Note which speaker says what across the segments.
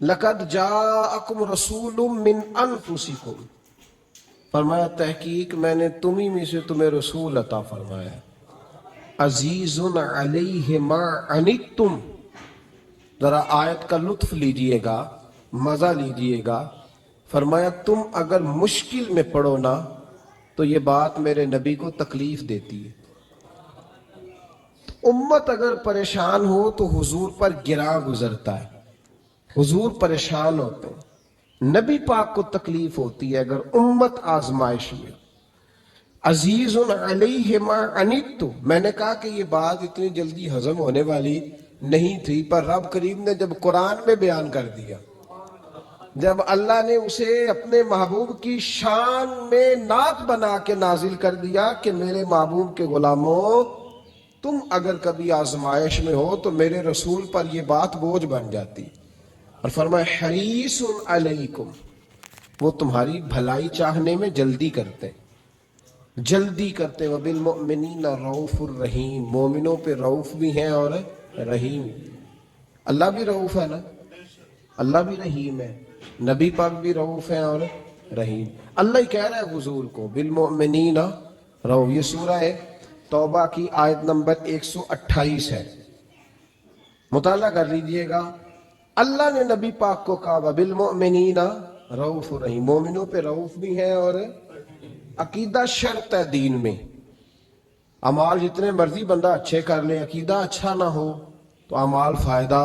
Speaker 1: لقد جاءکم رسول من انفسکم، فرمایا تحقیق میں نے تمہیں میں سے تمہیں رسول عطا فرمایا، عزیز علیہ ما عنتم، ذرا آیت کا لطف لیجئے گا، مزہ لیجئے گا۔ فرمایا تم اگر مشکل میں پڑو نا تو یہ بات میرے نبی کو تکلیف دیتی ہے۔ امت اگر پریشان ہو تو حضور پر گراں گزرتا ہے، حضور پریشان ہوتے ہیں، نبی پاک کو تکلیف ہوتی ہے اگر امت آزمائش میں۔ عزیز علیہ ما عنتم، میں نے کہا کہ یہ بات اتنی جلدی ہضم ہونے والی نہیں تھی، پر رب کریم نے جب قرآن میں بیان کر دیا، جب اللہ نے اسے اپنے محبوب کی شان میں نعت بنا کے نازل کر دیا کہ میرے محبوب کے غلاموں، تم اگر کبھی آزمائش میں ہو تو میرے رسول پر یہ بات بوجھ بن جاتی، اور فرمایا حریص علیکم، وہ تمہاری بھلائی چاہنے میں جلدی کرتے ہیں، جلدی کرتے ہیں۔ وبالمؤمنین رؤوف الرحیم، مومنوں پہ رؤوف بھی ہیں اور رحیم۔ اللہ بھی رؤوف ہے نا، اللہ بھی رحیم ہے، نبی پاک بھی رؤوف ہیں اور رحیم۔ اللہ ہی کہہ رہا ہے حضور کو بالمؤمنین رؤوف۔ یہ سورہ توبہ کی آیت نمبر 128 ہے، مطالعہ کر لیجئے گا۔ اللہ نے نبی پاک کو کہا بالمؤمنین رؤوف الرحیم، مومنوں پہ رؤوف بھی ہیں اور عقیدہ شرط ہے دین میں۔ اعمال جتنے مرضی بندہ اچھے کر لے، عقیدہ اچھا نہ ہو تو اعمال فائدہ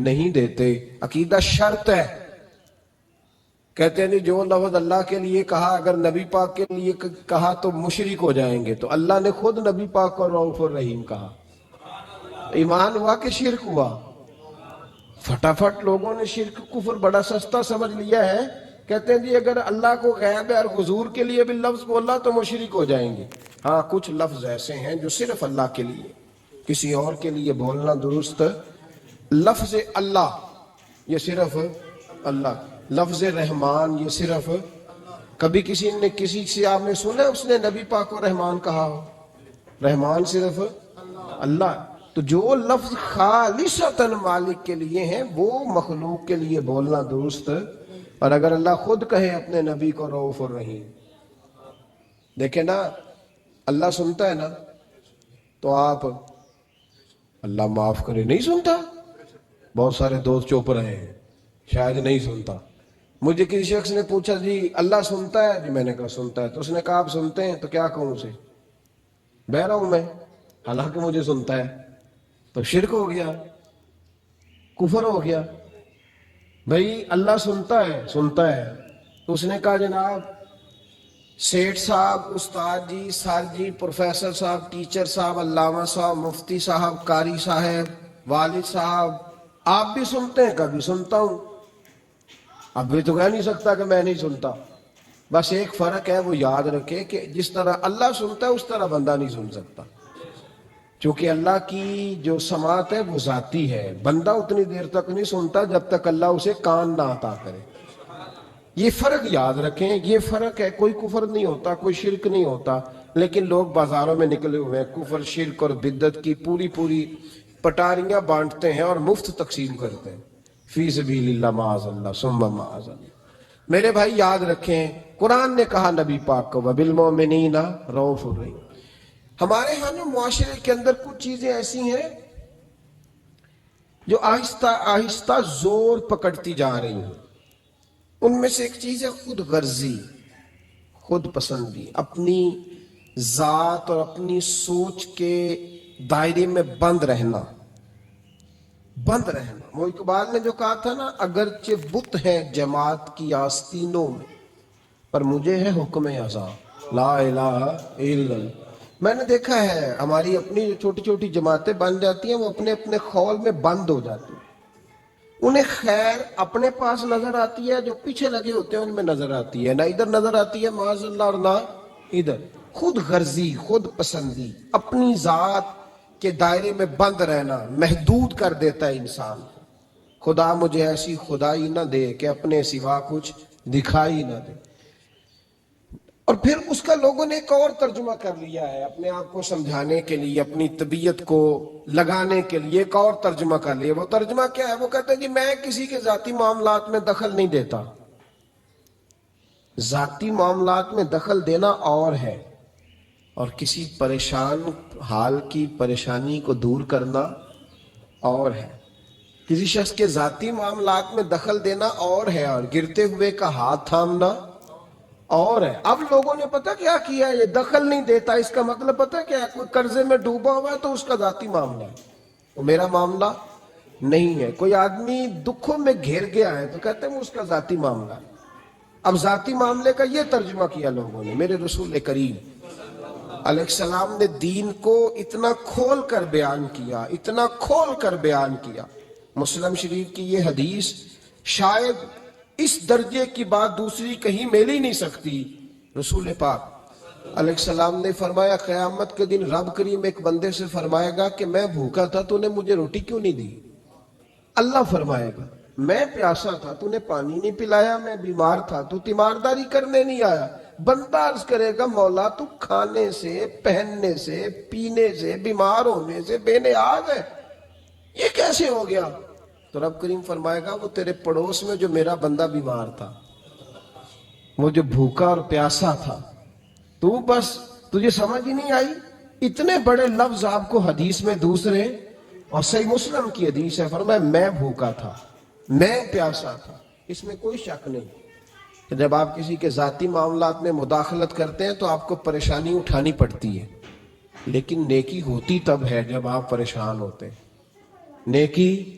Speaker 1: نہیں دیتے، عقیدہ شرط ہے۔ کہتے ہیں نہیں جو لفظ اللہ کے لیے کہا اگر نبی پاک کے لیے کہا تو مشرک ہو جائیں گے، تو اللہ نے خود نبی پاک کو رؤوف الرحیم کہا، ایمان ہوا کہ شرک ہوا؟ فٹافٹ لوگوں نے شرک کفر بڑا سستا سمجھ لیا ہے، کہتے ہیں جی اگر اللہ کو غیب ہے اور حضور کے لیے بھی لفظ بولا تو مشرک ہو جائیں گے۔ ہاں کچھ لفظ ایسے ہیں جو صرف اللہ کے لیے، کسی اور کے لیے بولنا درست۔ لفظ اللہ یہ صرف اللہ، لفظ رحمان یہ صرف، کبھی کسی سے آپ نے سنا اس نے نبی پاک کو رحمان کہا ہو؟ رحمان صرف اللہ۔ تو جو لفظ خالصتاً مالک کے لیے ہیں وہ مخلوق کے لیے بولنا درست، اور اگر اللہ خود کہے اپنے نبی کو رؤوف الرحیم، دیکھیں نا اللہ سنتا ہے نا، تو آپ اللہ معاف کرے نہیں سنتا۔ بہت سارے دوست چپ رہے ہیں، شاید نہیں سنتا۔ مجھے کسی شخص نے پوچھا جی اللہ سنتا ہے؟ جی میں نے کہا سنتا ہے۔ تو اس نے کہا آپ سنتے ہیں؟ تو کیا کہوں اسے؟ بہہ رہا ہوں میں، حالانکہ مجھے سنتا ہے۔ تو شرک ہو گیا، کفر ہو گیا۔ بھئی اللہ سنتا ہے۔ تو اس نے کہا جناب سیٹھ صاحب، استاد جی، سر جی، پروفیسر صاحب، ٹیچر صاحب، علامہ صاحب، مفتی صاحب، قاری صاحب، والد صاحب، آپ بھی سنتے ہیں؟ کبھی سنتا ہوں۔ اب بھی تو کہہ نہیں سکتا کہ میں نہیں سنتا۔ بس ایک فرق ہے، وہ یاد رکھے کہ جس طرح اللہ سنتا ہے اس طرح بندہ نہیں سن سکتا، چونکہ اللہ کی جو سماعت ہے وہ ذاتی ہے، بندہ اتنی دیر تک نہیں سنتا جب تک اللہ اسے کان نہ عطا کرے۔ یہ فرق یاد رکھیں، یہ فرق ہے، کوئی کفر نہیں ہوتا، کوئی شرک نہیں ہوتا، لیکن لوگ بازاروں میں نکلے ہوئے ہیں کفر، شرک اور بدعت کی پوری پٹاریاں بانٹتے ہیں اور مفت تقسیم کرتے ہیں، فی سبیل اللہ، معاذ اللہ ثم معاذ اللہ۔ میرے بھائی یاد رکھیں، قرآن نے کہا نبی پاک کو وبالمؤمنین رؤوف الرحیم۔ ہمارے ہاں نا معاشرے کے اندر کچھ چیزیں ایسی ہیں جو آہستہ آہستہ زور پکڑتی جا رہی ہیں۔ ان میں سے ایک چیز ہے خود غرضی، خود پسندی، اپنی ذات اور اپنی سوچ کے دائرے میں بند رہنا۔ وہ اقبال نے جو کہا تھا نا، اگرچہ بت ہے جماعت کی آستینوں میں، پر مجھے ہے حکم ازاں، لا الہ الا اللہ۔ میں نے دیکھا ہے ہماری اپنی جو چھوٹی چھوٹی جماعتیں بن جاتی ہیں، وہ اپنے اپنے خول میں بند ہو جاتی ہیں، انہیں خیر اپنے پاس نظر آتی ہے، جو پیچھے لگے ہوتے ہیں ان میں نظر آتی ہے، نہ ادھر نظر آتی ہے معاذ اللہ اور نہ ادھر۔ خود غرضی، خود پسندی، اپنی ذات کے دائرے میں بند رہنا محدود کر دیتا ہے انسان کو۔ خدا مجھے ایسی خدائی نہ دے کہ اپنے سوا کچھ دکھائی نہ دے۔ اور پھر اس کا لوگوں نے ایک اور ترجمہ کر لیا ہے اپنے آپ کو سمجھانے کے لیے، اپنی طبیعت کو لگانے کے لیے ایک اور ترجمہ کر لیا۔ وہ ترجمہ کیا ہے؟ وہ کہتے ہیں جی میں کسی کے ذاتی معاملات میں دخل نہیں دیتا۔ ذاتی معاملات میں دخل دینا اور ہے، اور کسی پریشان حال کی پریشانی کو دور کرنا اور ہے۔ کسی شخص کے ذاتی معاملات میں دخل دینا اور ہے، اور گرتے ہوئے کا ہاتھ تھامنا اور ہے۔ اب لوگوں نے پتہ کیا کیا، یہ دخل نہیں دیتا، اس کا مطلب پتہ کیا ہے؟ کوئی قرضے میں ڈوبا ہوا ہے تو اس کا ذاتی معاملہ ہے، وہ میرا معاملہ نہیں ہے۔ کوئی آدمی دکھوں میں گھیر گیا ہے تو کہتے ہیں وہ اس کا ذاتی معاملہ ہے۔ اب ذاتی معاملے کا یہ ترجمہ کیا لوگوں نے۔ میرے رسول کریم علیہ السلام نے دین کو اتنا کھول کر بیان کیا، اتنا کھول کر بیان کیا۔ مسلم شریف کی یہ حدیث شاید اس درجے کی بات دوسری کہیں مل ہی نہیں سکتی۔ رسول پاک علیہ السلام نے فرمایا قیامت کے دن رب کریم ایک بندے سے فرمائے گا کہ میں بھوکا تھا تو نے مجھے روٹی کیوں نہیں دی؟ اللہ فرمائے گا میں پیاسا تھا تو نے پانی نہیں پلایا، میں بیمار تھا تو تیمارداری کرنے نہیں آیا۔ بندہ عرض کرے گا مولا تو کھانے سے، پہننے سے، پینے سے، بیمار ہونے سے بے نیاز ہے، یہ کیسے ہو گیا؟ تو رب کریم فرمائے گا وہ تیرے پڑوس میں جو میرا بندہ بیمار تھا، وہ جو بھوکا اور پیاسا تھا، تو بس تجھے سمجھ ہی نہیں آئی۔ اتنے بڑے لفظ آپ کو حدیث میں دوسرے، اور صحیح مسلم کی حدیث ہے، فرمایا میں بھوکا تھا، میں پیاسا تھا۔ اس میں کوئی شک نہیں کہ جب آپ کسی کے ذاتی معاملات میں مداخلت کرتے ہیں تو آپ کو پریشانی اٹھانی پڑتی ہے، لیکن نیکی ہوتی تب ہے جب آپ پریشان ہوتے ہیں۔ نیکی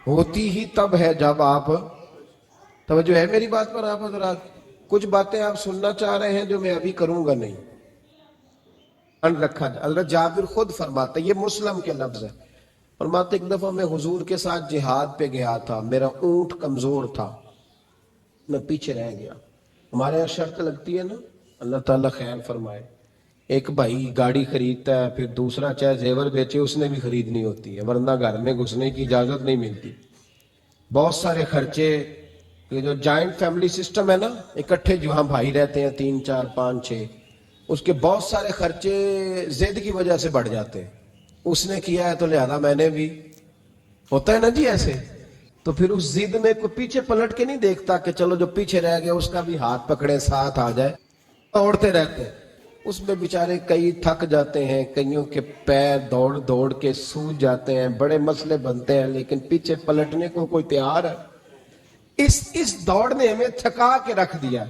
Speaker 1: ہوتی ہی تب ہے جب آپ، توجہ ہے میری بات پر آپ حضرات؟ کچھ باتیں آپ سننا چاہ رہے ہیں جو میں ابھی کروں گا نہیں، ان رکھا جائے۔ حضرت جابر خود فرماتے، یہ مسلم کے لفظ ہے، فرماتے ایک دفعہ میں حضور کے ساتھ جہاد پہ گیا تھا، میرا اونٹ کمزور تھا، میں پیچھے رہ گیا۔ ہمارے یہاں شرط لگتی ہے نا، اللہ تعالیٰ خیر فرمائے، ایک بھائی گاڑی خریدتا ہے پھر دوسرا چاہے زیور بیچے اس نے بھی خریدنی ہوتی ہے، ورنہ گھر میں گھسنے کی اجازت نہیں ملتی۔ بہت سارے خرچے، یہ جو جائنٹ فیملی سسٹم ہے نا، اکٹھے جہاں بھائی رہتے ہیں 3 4 5 6، اس کے بہت سارے خرچے ضد کی وجہ سے بڑھ جاتے ہیں۔ اس نے کیا ہے تو لہذا میں نے بھی، ہوتا ہے نا جی ایسے۔ تو پھر اس ضد میں کوئی پیچھے پلٹ کے نہیں دیکھتا کہ چلو جو پیچھے رہ گیا اس کا بھی ہاتھ پکڑے ساتھ آ جائے، دوڑتے رہتے ہیں۔ اس میں بیچارے کئی تھک جاتے ہیں، کئیوں کے پیر دوڑ دوڑ کے سوج جاتے ہیں، بڑے مسئلے بنتے ہیں، لیکن پیچھے پلٹنے کو کوئی تیار ہے؟ اس دوڑ نے ہمیں تھکا کے رکھ دیا۔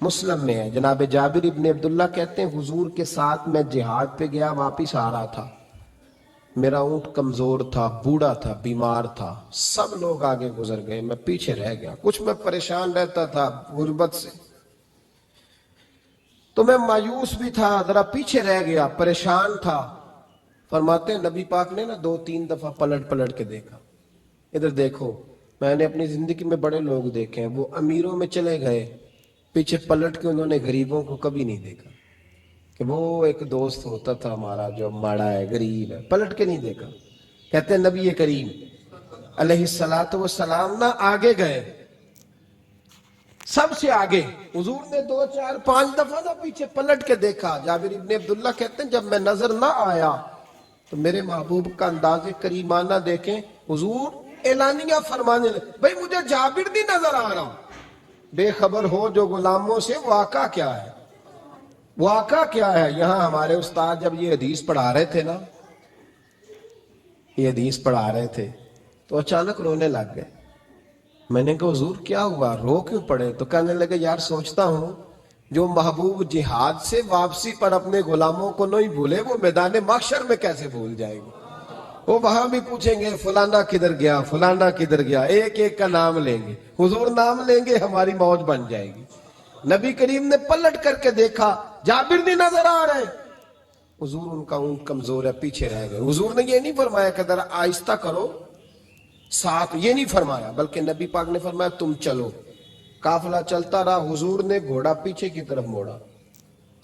Speaker 1: مسلم میں ہے، جناب جابر ابن عبداللہ کہتے ہیں حضور کے ساتھ میں جہاد پہ گیا، واپس آ رہا تھا، میرا اونٹ کمزور تھا، بوڑھا تھا، بیمار تھا، سب لوگ آگے گزر گئے، میں پیچھے رہ گیا۔ کچھ میں پریشان رہتا تھا غربت سے، تو میں مایوس بھی تھا، ذرا پیچھے رہ گیا، پریشان تھا۔ فرماتے ہیں نبی پاک نے نا 2 3 دفعہ پلٹ پلٹ کے دیکھا، ادھر دیکھو۔ میں نے اپنی زندگی میں بڑے لوگ دیکھے ہیں، وہ امیروں میں چلے گئے، پیچھے پلٹ کے انہوں نے غریبوں کو کبھی نہیں دیکھا، کہ وہ ایک دوست ہوتا تھا ہمارا جو ماڑا ہے، غریب ہے، پلٹ کے نہیں دیکھا۔ کہتے ہیں نبی کریم علیہ السلام نہ آگے گئے، سب سے آگے۔ حضور نے 2 4 5 دفعہ نہ پیچھے پلٹ کے دیکھا۔ جابر ابن عبداللہ کہتے ہیں جب میں نظر نہ آیا تو میرے محبوب کا انداز کریمانہ دیکھیں، حضور اعلانیہ فرمانے لگے، بھئی مجھے جابر نہیں نظر آ رہا، بے خبر ہو جو غلاموں سے، واقعہ کیا ہے؟ واقعہ کیا ہے؟ یہاں ہمارے استاد جب یہ حدیث پڑھا رہے تھے نا، یہ حدیث پڑھا رہے تھے تو اچانک رونے لگ گئے۔ میں نے کہا حضور کیا ہوا، رو کیوں پڑے؟ تو کہنے لگے یار سوچتا ہوں جو محبوب جہاد سے واپسی پر اپنے غلاموں کو نہیں بھولے، وہ میدان محشر میں کیسے بھول جائے گی؟ وہ وہاں بھی پوچھیں گے فلانا کدھر گیا، فلانا کدھر گیا، ایک ایک کا نام لیں گے، حضور نام لیں گے، ہماری موج بن جائے گی۔ نبی کریم نے پلٹ کر کے دیکھا، جابر نہیں نظر آ رہے، حضور ان کا اونٹ کمزور ہے، پیچھے رہ گئے۔ حضور نے یہ نہیں فرمایا کہ ذرا آہستہ کرو ساتھ، یہ نہیں فرمایا، بلکہ نبی پاک نے فرمایا تم چلو۔ قافلہ چلتا رہا، حضور نے گھوڑا پیچھے کی طرف موڑا،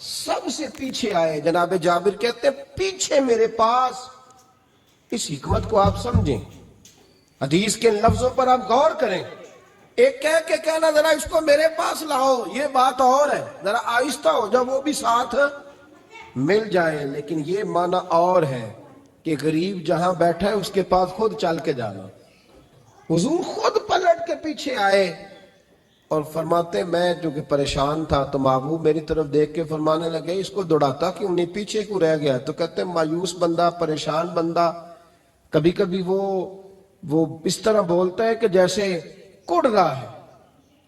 Speaker 1: سب سے پیچھے آئے۔ جناب جابر کہتے ہیں پیچھے میرے پاس، اس حکمت کو آپ سمجھیں، حدیث کے لفظوں پر آپ غور کریں، ایک کہہ کے کہنا ذرا اس کو میرے پاس لاؤ یہ بات اور ہے، ذرا آہستہ ہو جب وہ بھی ساتھ مل جائے، لیکن یہ معنی اور ہے کہ غریب جہاں بیٹھا ہے اس کے پاس خود چل کے جانا۔ حضور خود پلٹ کے پیچھے آئے اور فرماتے میں جو کہ پریشان تھا تو محبوب میری طرف دیکھ کے فرمانے لگے اس کو دوڑاتا کیوں نہیں، پیچھے کیوں رہ گیا؟ تو کہتے ہیں مایوس بندہ، پریشان بندہ کبھی کبھی وہ اس طرح بولتا ہے کہ جیسے کڑ رہا ہے،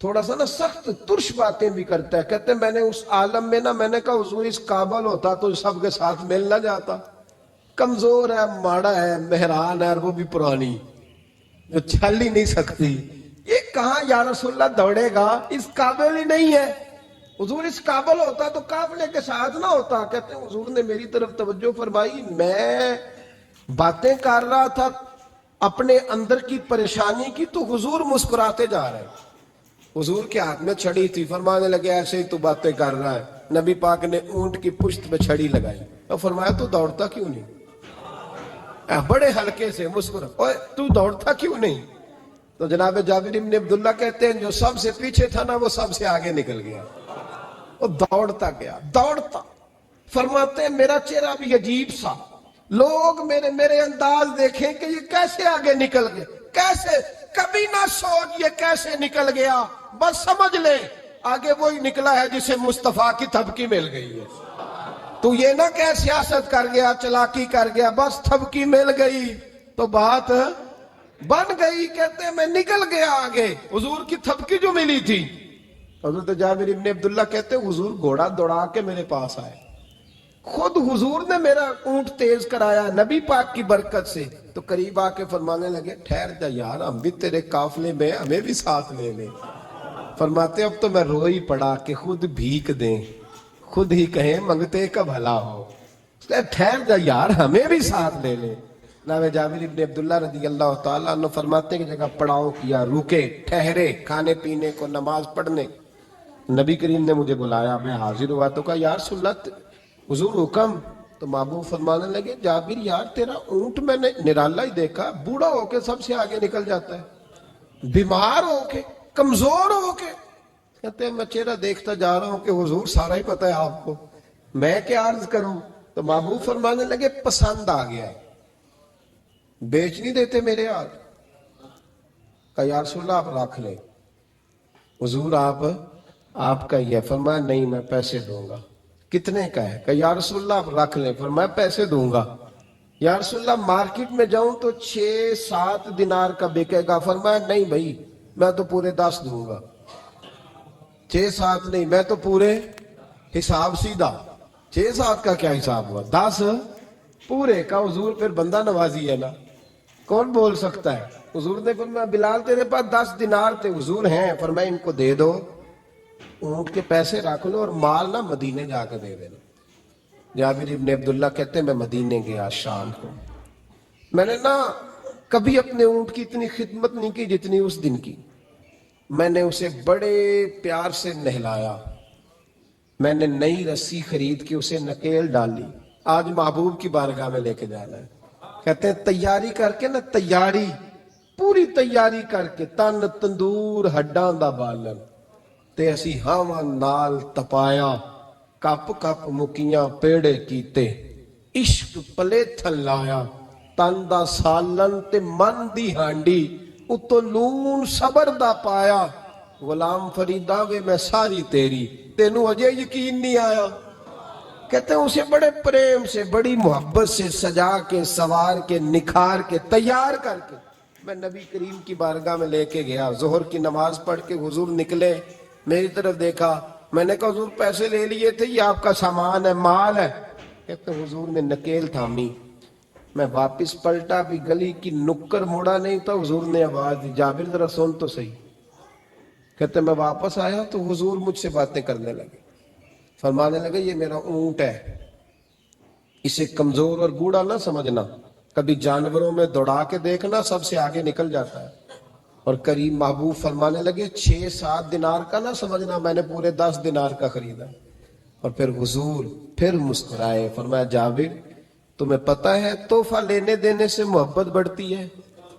Speaker 1: تھوڑا سا نا سخت ترش باتیں بھی کرتا ہے۔ کہتے ہیں میں نے اس عالم میں نا میں نے کہا حضور اس قابل ہوتا تو سب کے ساتھ مل نہ جاتا، کمزور ہے، ماڑا ہے، مہران ہے، اور وہ بھی پرانی جو چل ہی نہیں سکتی، یہ کہاں یا رسول اللہ دوڑے گا، اس قابل ہی نہیں ہے۔ حضور اس قابل ہوتا تو قافلے کے ساتھ نہ ہوتا۔ کہتے ہیں حضور نے میری طرف توجہ فرمائی، میں باتیں کر رہا تھا اپنے اندر کی پریشانی کی تو حضور مسکراتے جا رہے ہیں۔ حضور کے ہاتھ میں چھڑی تھی، فرمانے لگے ایسے ہی تو باتیں کر رہا ہے۔ نبی پاک نے اونٹ کی پشت پہ چھڑی لگائی اور فرمایا تو دوڑتا کیوں نہیں؟ بڑے ہلکے سے مسکرا، اوے تو دوڑتا کیوں نہیں؟ تو جناب جابر بن عبداللہ کہتے ہیں جو سب سے پیچھے تھا نا وہ سب سے آگے نکل گیا، وہ دوڑتا گیا دوڑتا۔ فرماتے ہیں میرا چہرہ بھی عجیب سا، لوگ میرے انداز دیکھیں کہ یہ کیسے آگے نکل گئے، کیسے، کبھی نہ سوچ یہ کیسے نکل گیا، بس سمجھ لے آگے وہی نکلا ہے جسے مصطفیٰ کی تھپکی مل گئی ہے۔ تو یہ نہ کہ سیاست کر گیا، چلاکی کر گیا، بس تھپکی مل گئی تو بات بن گئی۔ کہتے ہیں میں نکل گیا آگے، حضور کی تھپکی جو ملی تھی۔ حضرت جابر بن عبداللہ کہتے ہیں حضور گھوڑا دوڑا کے میرے پاس آئے، خود حضور نے میرا اونٹ تیز کرایا نبی پاک کی برکت سے۔ تو قریب آ کے فرمانے لگے ٹھہر جا یار، ہم بھی تیرے قافلے میں، ہمیں بھی ساتھ لے لے۔ فرماتے اب تو میں رو ہی پڑا کہ خود بھیک دیں، خود ہی کہیں منگتے کا بھلا ہو، ٹھہر جا یار ہمیں بھی ساتھ لے لے۔ جناب جابر بن عبداللہ رضی اللہ تعالیٰ عنہ فرماتے ہیں کہ جگہ پڑاؤ کیا، رکے، ٹھہرے کھانے پینے کو، نماز پڑھنے۔ نبی کریم نے مجھے بلایا، میں حاضر ہوا تو کہا یا رسول اللہ حضور حکم؟ تو محبوب فرمانے لگے جابر یار تیرا اونٹ میں نے نرالا ہی دیکھا، بوڑھا ہو کے سب سے آگے نکل جاتا ہے، بیمار ہو کے، کمزور ہو کے۔ کہتے ہیں میں چہرہ دیکھتا جا رہا ہوں کہ حضور سارا ہی پتہ ہے آپ کو، میں کیا عرض کروں؟ تو محبوب فرمانے لگے پسند آ گیا، بیچ نہیں دیتے میرے ہاتھ؟ کہا یا رسول اللہ آپ رکھ لیں، حضور آپ کا یہ۔ فرمایا نہیں میں پیسے دوں گا۔ کتنے کا ہے؟ کہا یا رسول اللہ آپ رکھ لیں۔ فرمایا پیسے دوں گا۔ یا رسول اللہ مارکیٹ میں جاؤں تو 6-7 دینار کا بکے گا۔ فرمایا نہیں بھائی میں تو پورے 10 دوں گا۔ 6-7 نہیں، میں تو پورے، حساب سیدھا، 6-7 کا کیا حساب ہوا، 10 پورے کا۔ حضور پھر بندہ نوازی ہے نا، کون بول سکتا ہے؟ حضور نے فرمایا بلال تیرے پاس 10 دینار تھے؟ حضور ہیں۔ فرمایا ان کو دے دو، اونٹ کے پیسے رکھ لو اور مال نہ مدینے جا کے دے دینا۔ جابر ابن عبداللہ کہتے ہیں میں مدینے گیا شام کو، میں نے نا کبھی اپنے اونٹ کی اتنی خدمت نہیں کی جتنی اس دن کی۔ میں نے اسے بڑے پیار سے نہلایا، میں نے نئی رسی خرید کے اسے نکیل ڈالی، آج محبوب کی بارگاہ میں لے کے جانا ہے۔ کہتے ہیں تیاری کر کے نا، تیاری پوری تیاری کر کے، تن تندور ہڈاں دا بالن تے اسی ہاواں نال تپایا، کپ کپ مکیاں پیڑے کیتے، عشق پلے تھلایا، تن دا سالن تے من دی ہانڈی، اتو نون صبر دا پایا، غلام فریدا وے میں ساری تیری، تینوں اجے یقین نہیں آیا۔ کہتے ہیں اسے بڑے پریم سے، بڑی محبت سے سجا کے، سوار کے، نکھار کے، تیار کر کے میں نبی کریم کی بارگاہ میں لے کے گیا۔ ظہر کی نماز پڑھ کے حضور نکلے، میری طرف دیکھا، میں نے کہا حضور پیسے لے لیے تھے، یہ آپ کا سامان ہے، مال ہے؟ کہتے ہیں حضور نے نکیل تھامی، میں واپس پلٹا بھی گلی کی نکر موڑا نہیں تھا، حضور نے آواز دی جابر ذرا سن تو صحیح۔ کہتے ہیں میں واپس آیا تو حضور مجھ سے باتیں کرنے لگے، فرمانے لگے یہ میرا اونٹ ہے، اسے کمزور اور بوڑھا نہ سمجھنا، کبھی جانوروں میں دوڑا کے دیکھنا سب سے آگے نکل جاتا ہے۔ اور کریم محبوب فرمانے لگے 6-7 دینار کا نہ سمجھنا، میں نے پورے 10 دینار کا خریدا۔ اور پھر حضور پھر مسکرائے، فرمایا جابر تمہیں پتہ ہے تحفہ لینے دینے سے محبت بڑھتی ہے؟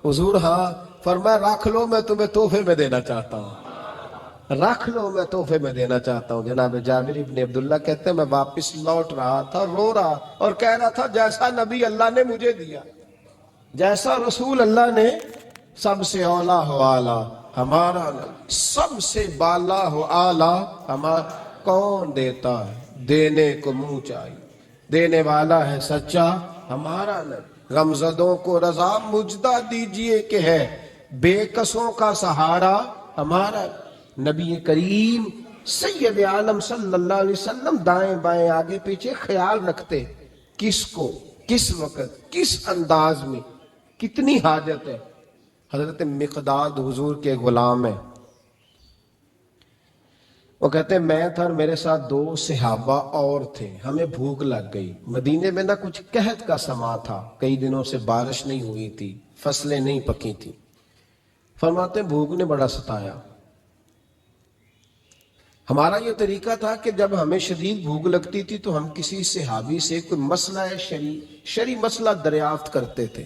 Speaker 1: حضور ہاں۔ فرمایا رکھ لو میں تمہیں تحفے میں دینا چاہتا ہوں، رکھ لو میں تحفے میں دینا چاہتا ہوں۔ جناب جابر ابن عبداللہ کہتے ہیں میں واپس لوٹ رہا تھا، رو رہا اور کہہ رہا تھا جیسا نبی اللہ نے مجھے دیا، جیسا رسول اللہ نے، سب سے اولا ہو آلہ ہمارا نبی، سب سے بالا ہو آلہ ہمارا، کون دیتا ہے دینے کو منہ چاہیے، دینے والا ہے سچا ہمارا نبی، غمزدوں کو رضا مجدہ دیجئے کہ ہے بے کسوں کا سہارا ہمارا نبی کریم سید عالم صلی اللہ علیہ وسلم دائیں بائیں آگے پیچھے خیال رکھتے کس کو کس وقت کس انداز میں کتنی حاجت ہے۔ حضرت مقداد حضور کے غلام ہیں، وہ کہتے ہیں میں تھا اور میرے ساتھ 2 صحابہ اور تھے، ہمیں بھوک لگ گئی، مدینے میں نہ کچھ قحط کا سما تھا، کئی دنوں سے بارش نہیں ہوئی تھی، فصلیں نہیں پکی تھی، فرماتے ہیں بھوک نے بڑا ستایا۔ ہمارا یہ طریقہ تھا کہ جب ہمیں شدید بھوک لگتی تھی تو ہم کسی صحابی سے کوئی مسئلہ شرعی مسئلہ دریافت کرتے تھے،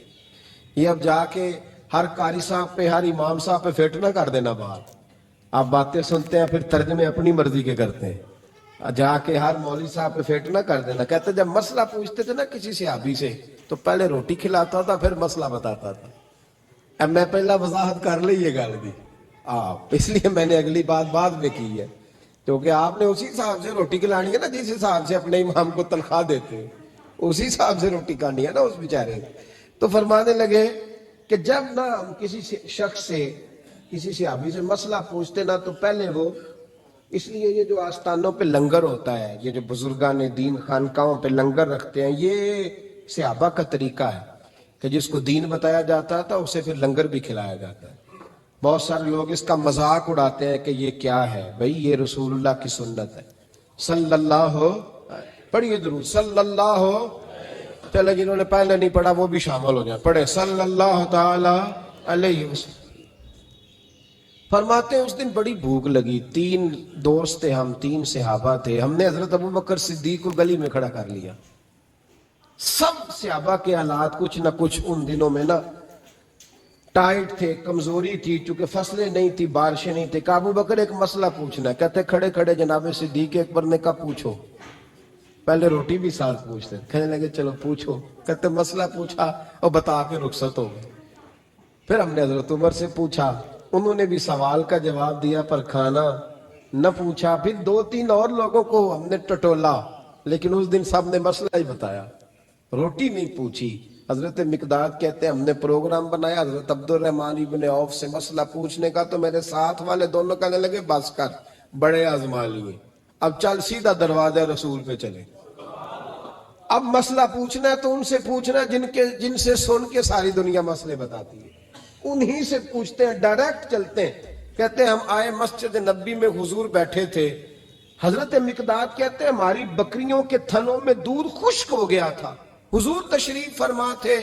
Speaker 1: یہ اب جا کے ہر قاری صاحب پہ ہر امام صاحب پہ فٹ نہ کر دینا بات، آپ باتیں سنتے ہیں پھر ترجمے اپنی مرضی کے کرتے ہیں، جا کے ہر مولوی صاحب پہ فٹ نہ کر دینا۔ کہتے جب مسئلہ پوچھتے تھے نا کسی صحابی سے تو پہلے روٹی کھلاتا تھا پھر مسئلہ بتاتا تھا۔ اب میں پہلا وضاحت کر لی یہ گل دی آپ، اس لیے میں نے اگلی بات بعد میں کی ہے، کیونکہ آپ نے اسی حساب سے روٹی کھلانی ہے نا جس حساب سے اپنے امام کو تنخواہ دیتے ہیں، اسی حساب سے روٹی کھانی ہے نا اس بیچارے۔ تو فرمانے لگے کہ جب نہ ہم کسی شخص سے کسی صحابی سے مسئلہ پوچھتے نا تو پہلے وہ، اس لیے یہ جو آستانوں پہ لنگر ہوتا ہے، یہ جو بزرگان دین خانقاہوں پہ لنگر رکھتے ہیں، یہ صحابہ کا طریقہ ہے کہ جس کو دین بتایا جاتا تھا اسے پھر لنگر بھی کھلایا جاتا ہے۔ بہت سارے لوگ اس کا مذاق اڑاتے ہیں کہ یہ کیا ہے، بھئی یہ رسول اللہ کی سنت ہے، صلی اللہ پڑھیے درود صلی اللہ، چلے جنہوں نے پہلے نہیں پڑھا وہ بھی شامل ہو جائیں، پڑھے صلی اللہ تعالی علیہ وسلم۔ فرماتے ہیں اس دن بڑی بھوک لگی، 3 دوست تھے ہم، 3 صحابہ تھے، ہم نے حضرت ابوبکر صدیق کو گلی میں کھڑا کر لیا۔ سب صحابہ کے حالات کچھ نہ کچھ ان دنوں میں نا ٹائٹ تھے، کمزوری تھی، چونکہ فصلیں نہیں تھی، بارشیں نہیں تھی۔ کہ ابوبکر ایک مسئلہ پوچھنا ہے، کہتے کھڑے کھڑے جناب صدیق اکبر نے کہا پوچھو، پہلے روٹی بھی ساتھ پوچھتے، کہنے لگے چلو پوچھو، کہتے مسئلہ پوچھا اور بتا کے رخصت ہو گئے۔ پھر ہم نے حضرت عمر سے پوچھا، انہوں نے بھی سوال کا جواب دیا پر کھانا نہ پوچھا۔ پھر 2-3 اور لوگوں کو ہم نے ٹٹولا، لیکن اس دن سب نے مسئلہ ہی بتایا، روٹی نہیں پوچھی۔ حضرت مقداد کہتے ہیں ہم نے پروگرام بنایا حضرت عبد الرحمن ابن عوف سے مسئلہ پوچھنے کا، تو میرے ساتھ والے دونوں کہنے لگے بس کر، بڑے آزما لیے، اب چل سیدھا دروازہ رسول پہ چلے، اب مسئلہ پوچھنا ہے تو ان سے پوچھنا ہے جن سے سن کے ساری دنیا مسئلے بتاتی ہے، انہی سے پوچھتے ہیں، ڈائریکٹ چلتے ہیں۔ کہتے ہیں ہم آئے مسجد نبی میں، حضور بیٹھے تھے، حضرت مقداد کہتے ہیں ہماری بکریوں کے تھنوں میں دودھ خشک ہو گیا تھا، حضور تشریف فرما تھے،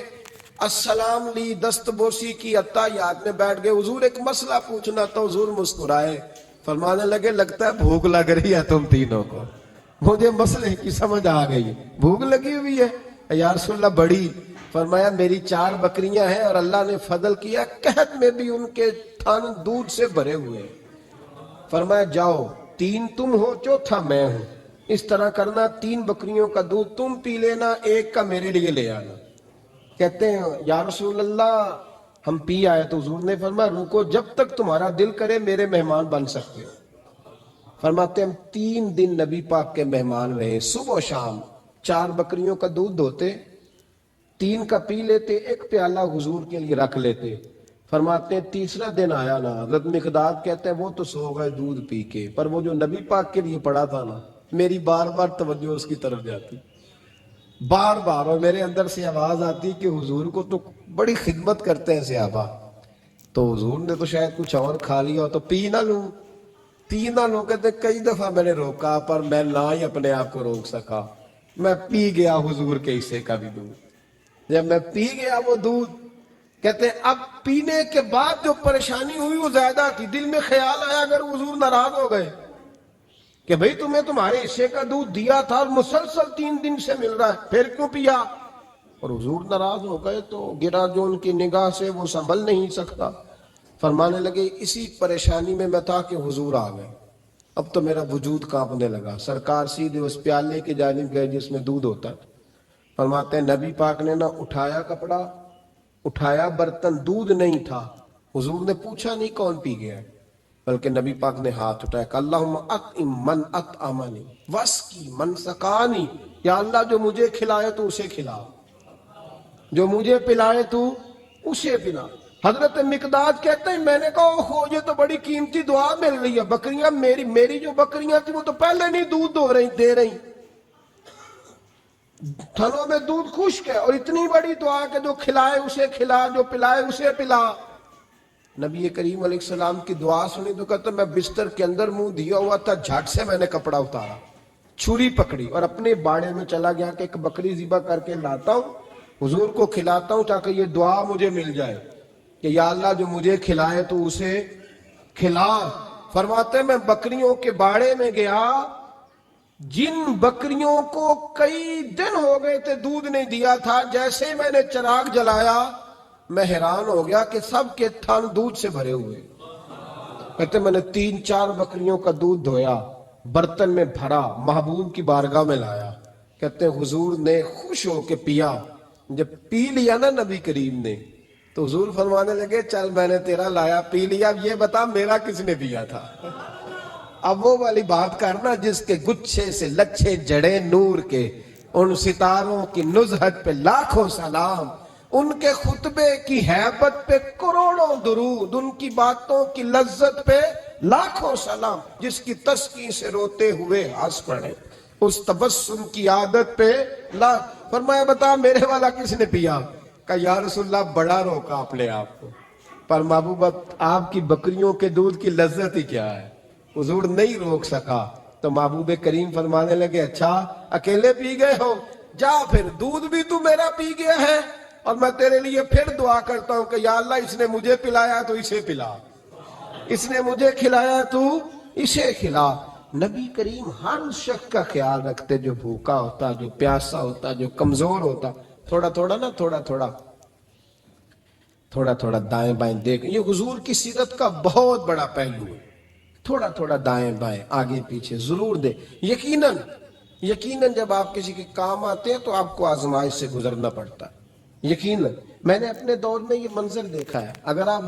Speaker 1: السلام لی، دست بوسی کی، اتحیات میں بیٹھ گئے، حضور ایک مسئلہ پوچھنا تو حضور مسکرائے، فرمانے لگے لگتا ہے بھوک لگ رہی ہے تم تینوں کو، مجھے مسئلے کی سمجھ آ گئی، بھوک لگی ہوئی ہے یا رسول اللہ بڑی۔ فرمایا میری 4 بکریاں ہیں اور اللہ نے فضل کیا قحط میں بھی ان کے تھن دودھ سے بھرے ہوئے، فرمایا جاؤ 3 تم ہو 4تھا میں ہوں، اس طرح کرنا 3 بکریوں کا دودھ تم پی لینا، 1 کا میرے لیے لے آنا۔ کہتے ہیں یا رسول اللہ ہم پی آئے، تو حضور نے فرمایا رکو جب تک تمہارا دل کرے میرے مہمان بن سکتے ہو۔ فرماتے ہم 3 دن نبی پاک کے مہمان رہے، صبح و شام 4 بکریوں کا دودھ دھوتے، 3 کا پی لیتے، 1 پیالہ حضور کے لیے رکھ لیتے۔ فرماتے ہیں تیسرا دن آیا نا، حضرت مقداد کہتے ہیں وہ تو سو گئے دودھ پی کے، پر وہ جو نبی پاک کے لیے پڑا تھا نا، میری بار بار توجہ اس کی طرف جاتی، بار بار، اور میرے اندر سے آواز آتی کہ حضور کو تو بڑی خدمت کرتے ہیں صحابہ، تو حضور نے تو شاید کچھ اور کھا لیا تو پی نہ لوں، پی نہ لوں۔ کہتے کئی دفعہ میں نے روکا پر میں نہ ہی اپنے آپ کو روک سکا، میں پی گیا حضور کے حصے کا بھی دودھ۔ جب میں پی گیا وہ دودھ، کہتے ہیں اب پینے کے بعد جو پریشانی ہوئی وہ زیادہ تھی، دل میں خیال آیا اگر حضور ناراض ہو گئے کہ بھئی تمہیں تمہارے حصے کا دودھ دیا تھا اور مسلسل 3 دن سے مل رہا ہے پھر کیوں پیا، اور حضور ناراض ہو گئے تو گرا جو ان کی نگاہ سے وہ سنبھل نہیں سکتا، فرمانے لگے اسی پریشانی میں میں تھا کہ حضور آ گئے، اب تو میرا وجود کانپنے لگا۔ سرکار سیدھے اس پیالے کی جانب گئے جس میں دودھ ہوتا تھا۔ فرماتے ہیں نبی پاک نے نہ اٹھایا کپڑا، اٹھایا برتن، دودھ نہیں تھا۔ حضور نے پوچھا نہیں کون پی گیا، بلکہ نبی پاک نے ہاتھ اٹھایا کہ اللہم اطعم من اطعمنی واسقی من سقانی، یا اللہ جو مجھے کھلائے تو اسے کھلا، جو مجھے پلائے تو اسے پلا۔ حضرت مقداد کہتے ہیں میں نے کہا اوہو یہ تو بڑی قیمتی دعا مل رہی ہے، بکریاں میری جو بکریاں تھی وہ تو پہلے نہیں دودھ دے رہی، تھنوں میں دودھ خشک ہے، اور اتنی بڑی دعا کہ جو کھلائے اسے کھلا، جو پلائے اسے پلا۔ نبی کریم علیہ السلام کی دعا سنی تو کہتا میں بستر کے اندر منہ دیا ہوا تھا، جھٹ سے میں نے کپڑا اتارا، چھری پکڑی اور اپنے باڑے میں چلا گیا کہ ایک بکری ذبح کر کے لاتا ہوں، حضور کو کھلاتا ہوں تاکہ یہ دعا مجھے مل جائے کہ یا اللہ جو مجھے کھلائے تو اسے کھلا۔ فرماتے میں بکریوں کے باڑے میں گیا، جن بکریوں کو کئی دن ہو گئے تھے دودھ نہیں دیا تھا، جیسے میں نے چراغ جلایا میں حیران ہو گیا کہ سب کے تھن دودھ سے بھرے ہوئے۔ کہتے میں نے 3-4 بکریوں کا دودھ دھویا، برتن میں بھرا، محبوب کی بارگاہ میں لایا۔ کہتے ہیں حضور نے خوش ہو کے پیا۔ جب پی لیا نا نبی کریم نے تو حضور فرمانے لگے چل میں نے تیرا لایا پی لیا، اب یہ بتا میرا کس نے پیا تھا۔ اب وہ والی بات کرنا جس کے گچھے سے لچھے جڑے نور کے، ان ستاروں کی نزہت پہ لاکھوں سلام، ان کے خطبے کی ہیبت پہ کروڑوں درود، ان کی باتوں کی لذت پہ لاکھوں سلام، جس کی تسکین سے روتے ہوئے ہنس پڑے، اس تبسم کی عادت پہ فرمایا بتا میرے والا کس نے پیا؟ کہا یا رسول اللہ بڑا روکا اپنے آپ کو، پر محبوب آپ کی بکریوں کے دودھ کی لذت ہی کیا ہے۔ حضور نہیں روک سکا تو محبوب کریم فرمانے لگے اچھا اکیلے پی گئے ہو، جا پھر دودھ بھی تو میرا پی گیا ہے، اور میں تیرے لیے پھر دعا کرتا ہوں کہ یا اللہ اس نے مجھے پلایا تو اسے پلا، اس نے مجھے کھلایا تو اسے کھلا۔ نبی کریم ہر شخص کا خیال رکھتے، جو بھوکا ہوتا، جو پیاسا ہوتا، جو کمزور ہوتا، تھوڑا تھوڑا دائیں بائیں دیکھ، یہ حضور کی سیرت کا بہت بڑا پہلو ہے۔ تھوڑا دائیں بائیں آگے پیچھے ضرور دے۔ یقیناً جب آپ کسی کے کام آتے ہیں تو آپ کو آزمائش سے گزرنا پڑتا ہے، یقیناً میں نے اپنے دور میں یہ منظر دیکھا ہے۔ اگر آپ